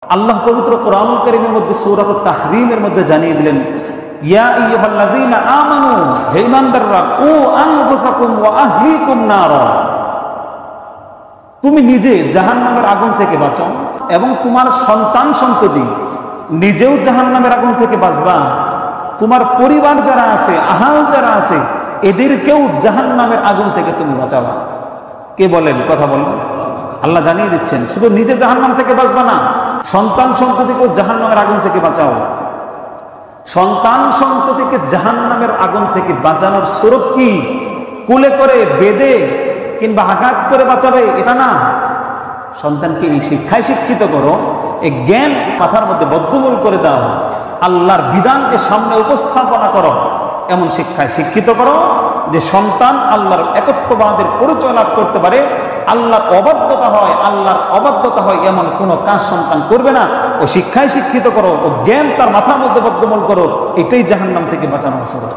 আল্লাহ পবিত্র কোরআনুল কারীমের মধ্যে সূরা তাহরীমের মধ্যে জানিয়ে দিলেন, ইয়া আইয়ুহাল্লাযীনা আমানু, হে ঈমানদাররা, কু আনফুসাকুম ওয়া আহলিকুম নারা, তুমি নিজে জাহান্নামের আগুন থেকে বাঁচাও এবং তোমার সন্তান সন্ততি নিজেও জাহান্নামের আগুন থেকে বাঁচবা, তোমার পরিবার যারা আছে, আহাল যারা আছে, এদেরকেও জাহান্নামের আগুন থেকে তুমি বাঁচাবা। কে বলেন? কথা বলেন। আল্লাহ জানিয়ে দিচ্ছেন, শুধু নিজে জাহান্নাম থেকে বাঁচবা না, সন্তান সন্ততিকেও জাহান্নামের আগুন থেকে বাঁচাও। সন্তান সন্ততিকে জাহান্নামের আগুন থেকে বাঁচানোর সুরত কি? কুলে করে, বেঁধে কিংবা আঘাত করে বাঁচাবে এটা না। সন্তানকে এই শিক্ষায় শিক্ষিত করো, এই জ্ঞান কথার মধ্যে বদ্ধমূল করে দাও, আল্লাহর বিধানকে সামনে উপস্থাপনা করো, এমন শিক্ষায় শিক্ষিত করো যে সন্তান আল্লাহর একত্ববাদের পরিচয় লাভ করতে পারে। আল্লাহর অবাধ্যতা হয় এমন কোনো কাজ সন্তান করবে না। ও শিক্ষায় শিক্ষিত করো, ও জ্ঞান তার মাথার মধ্যে বদ্ধমূল করো, এটাই জাহান্নাম থেকে বাঁচানোর সুরত।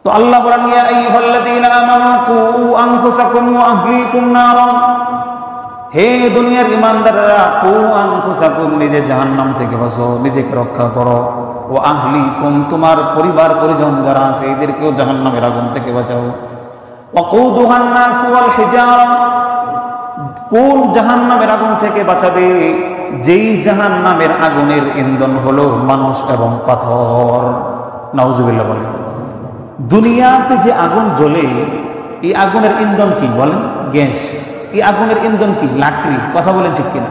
তো আল্লাহ বলেন, ইয়া আইয়ুহাল্লাযীনা আমানু কু আনফুসাকুম ওয়া আহলিকুম নারা, হে দুনিয়ার ঈমানদাররা, কু আনফুসাকুম, নিজে জাহান্নাম থেকে বাঁচো, নিজেকে রক্ষা করো, ও আহলিকুম, তোমার পরিবার পরিজন যারা আছে এদেরকেও জাহান্নামের আগুন থেকে বাঁচাও। ওয়াকুদুহান নাস ওয়াল হিজারা, কোন জাহান্নামের আগুন থেকে বাঁচাবে? যেই জাহান্নামের আগুনের ইন্ধন হলো মানুষ এবং পাথর। নাউজুবিল্লাহ বলেন। দুনিয়াতে যে আগুন জ্বলে, এই আগুনের ইন্ধন কি বলেন? গ্যাস। এই আগুনের ইন্ধন কি? লাকড়ি। কথা বলেন ঠিক কিনা?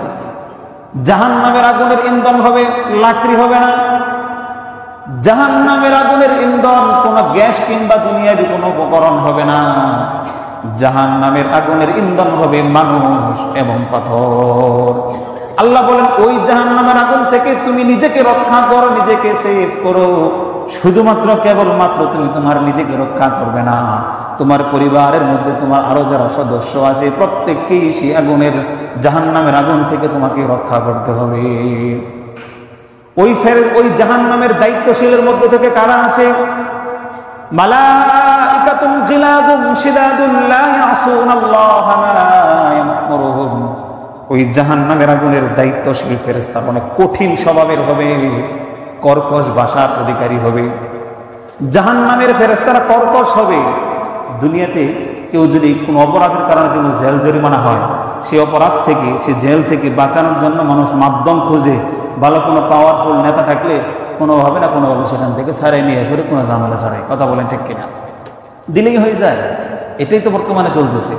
জাহান্নামের আগুনের ইন্ধন হবে লাকড়ি, হবে না। জাহান্নামের আগুনের ইন্ধন কোন গ্যাস কিংবা দুনিয়াবি কোনো উপকরণ হবে না। জাহান্নামের আগুনের ইন্ধন হবে মানুষ এবং পাথর। আল্লাহ বলেন, ওই জাহান্নামের আগুন থেকে তুমি নিজেকে রক্ষা করো, নিজেকে সেভ করো। শুধুমাত্র কেবলমাত্র তুমি তোমার নিজেকে রক্ষা করবে না, তোমার পরিবারের মধ্যে তোমার আরো যারা সদস্য আছে প্রত্যেককেই সেই আগুনের, জাহান্নামের আগুন থেকে তোমাকে রক্ষা করতে হবে। ওই জাহান্নামের দায়িত্বশীলের মধ্যে থেকে কারা আছে? মালাইকাতুন গিলাদুন শিদাদুন লা ইয়াসুনাল্লাহা মা ইয়ামুরুহুম। ওই জাহান্নামের আগুনের দায়িত্বশীল ফেরেশতা অনেক কঠিন স্বভাবের হবে, কর্কশ ভাষার অধিকারী হবে। জাহান্নামের ফেরেশতারা কর্কশ হবে। দুনিয়াতে কেউ যদি কোনো অপরাধের কারণে যদি জেল জরিমানা হয়, সেই অপরাধ থেকে, সে জেল থেকে বাঁচানোর জন্য মানুষ মাধ্যম খোঁজে। ভালো কোনো পাওয়ারফুল নেতা থাকলে কোনোভাবে না কোনোভাবে সেখান থেকে ছাড়াই নিয়ে করে কোনো ঝামেলা ছাড়াই। কথা বলেন ঠিক কিনা? দিলেই হয়ে যায়। এটাই তো বর্তমানে চলতেছে।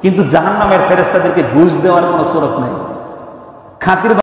কিন্তু জাহান্নামের ফেরেশতাদেরকে ঘুষ দেওয়ার কোনো সুরত নেই। খাতির